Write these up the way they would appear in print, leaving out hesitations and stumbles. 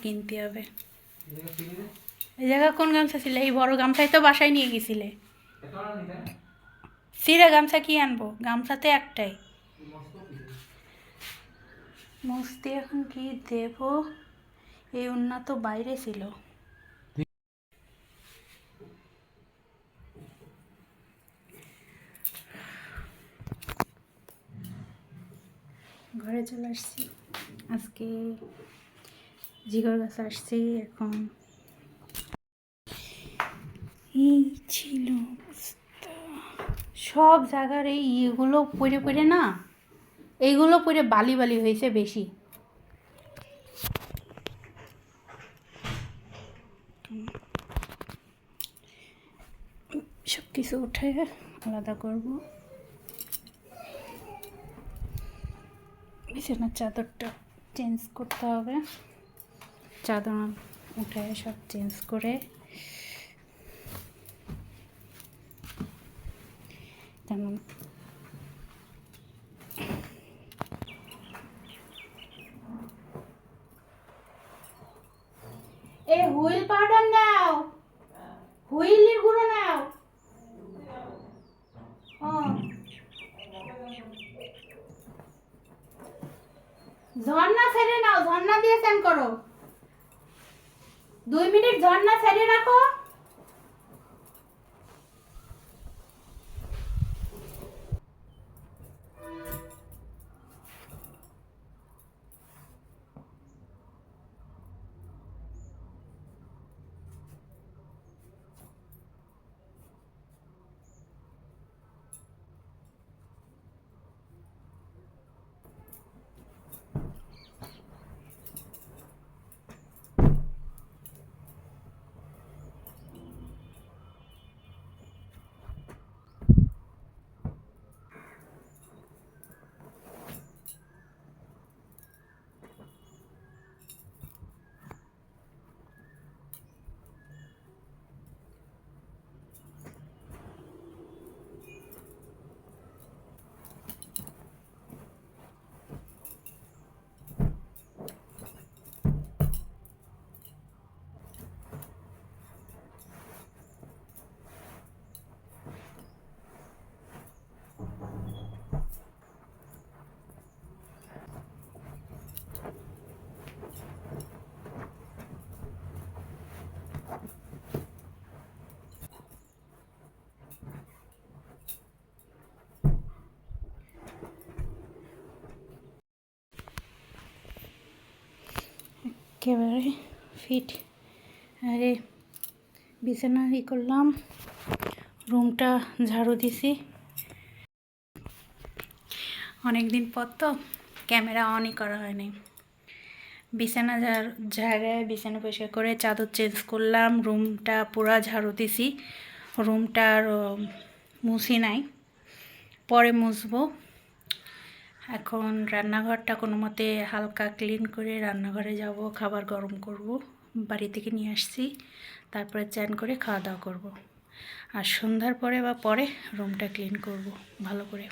কিনতে হবে। এই জায়গা কোন গামছা ছিল? এই বড় গামছাই তো বাসায় নিয়ে গেছিলে। সিরা গামছা কি আনবো? গামছাতে একটাই। মুছতে এখন কি দেব? এই ওড়না তো বাইরে ছিল। ঘরে চলে আসছি। আজকে জিগর গাছ আসছি। এখন এই ছিল অবস্থা। সব জায়গার এই ইয়েগুলো পড়ে পড়ে না, এইগুলো পড়ে বালি বালি হয়েছে বেশি। সব কিছু উঠে আলাদা করব। বিছানার চাদরটা চেঞ্জ করতে হবে। চাদর উঠে সব চেঞ্জ করে তেমন এই হুইল পাউডার নাও, হুইলের গুঁড়ো নাও। ঝর্ণা ছেড়ে নাও, ঝর্ণা দিয়ে স্নান করো। 2 মিনিট ঝর্ণা ছেড়ে রাখো। একেবারে ফিট। আরে বিছানা করলাম, রুমটা ঝাড়ু দিছি। অনেক দিন পর তো ক্যামেরা অনই করা হয়নি। বিছানা ঝাড়ায় বিছানা পরিষ্কার করে চাদর চেঞ্জ করলাম, রুমটা পুরা ঝাড়ু দিছি। রুমটা আর মুছি নাই, পরে মুছবো। এখন রান্নাঘরটা কোনো মতে হালকা ক্লিন করে রান্নাঘরে যাব, খাবার গরম করব। বাড়ি থেকে নিয়ে আসছি, তারপরে চান করে খাওয়া দাওয়া করব। আর সন্ধ্যার পরে বা পরে রুমটা ক্লিন করব ভালো করে।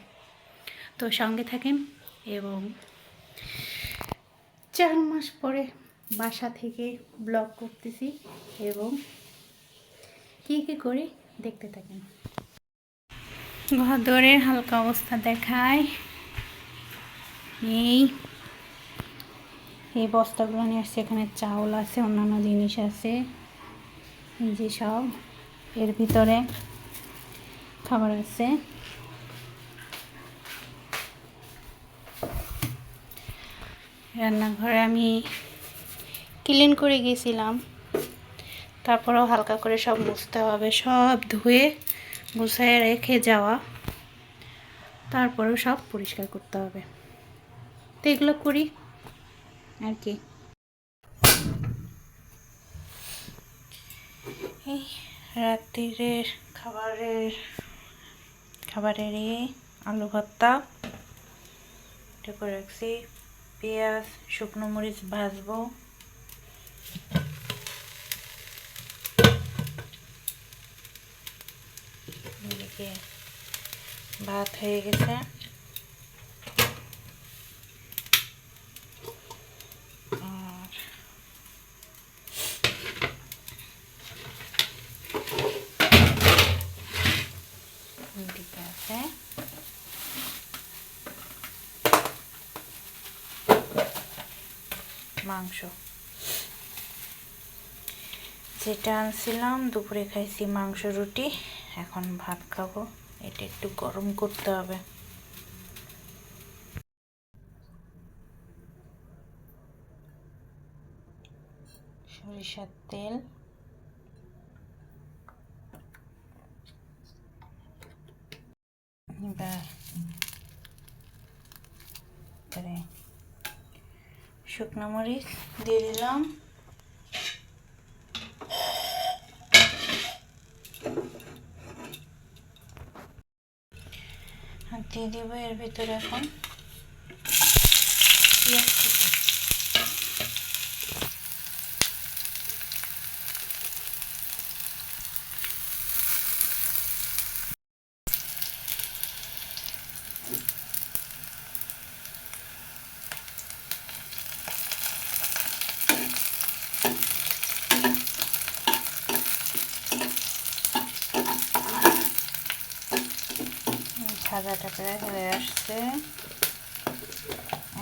তো সঙ্গে থাকেন। এবং 4 মাস পরে বাসা থেকে ব্লগ করতেছি এবং কী কী করি দেখতে থাকেন। ঘর দৌড়ের হালকা অবস্থা দেখায়। এই বস্তাগুলো নিয়ে আসছে, এখানে চাউল আছে, অন্যান্য জিনিস আছে। এই যে সব এর ভিতরে খাবার আছে। রান্নাঘরে আমি ক্লিন করে গেছিলাম, তারপরেও হালকা করে সব মুছতে হবে। সব ধুয়ে গুছিয়ে রেখে যাওয়া, তারপরেও সব পরিষ্কার করতে হবে। তো এগুলো করি আর কি। এই রাত্রির খাবারের আলু ভর্তা এটা করে রাখছি। পেঁয়াজ শুকনো মরিচ ভাজবো। এদিকে ভাত হয়ে গেছে। আর এদিকে আছে মাংস, যেটা আনছিলাম। দুপুরে খাইছি মাংস রুটি, এখন ভাত খাবো। এটা একটু গরম করতে হবে। সরিষার তেল, শুকনো মরিচ দিয়ে দিলাম, দিয়ে দিব এর ভিতরে এখন পেঁয়াজ কুচি। ভাজাটা প্রায় হয়ে আসছে,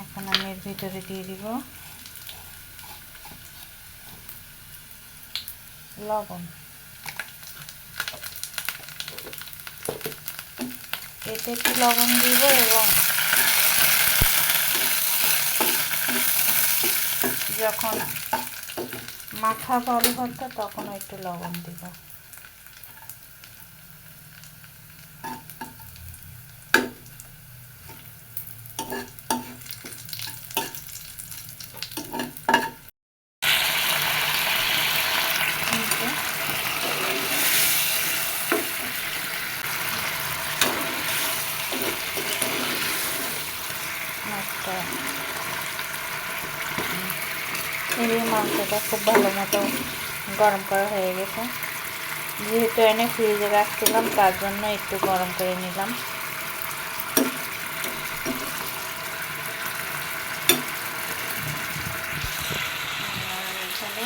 এখন আমি এর ভিতরে দিয়ে দিব লবণ। এতে একটু লবণ দিব এবং যখন মাখাবো আলু ভর্তা তখন একটু লবণ দিব। এই মাংসটা খুব ভালো মতো গরম করা হয়ে গেছে, যেহেতু এনে ফ্রিজে রাখছিলাম তার জন্য একটু গরম করে নিলাম। এখানে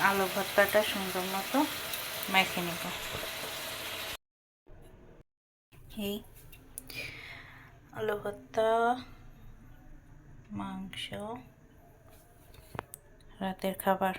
আলু ভর্তাটা সুন্দর মতো মেখে নেব। এই আলু ভর্তা, মাংস, রাতের খাবার।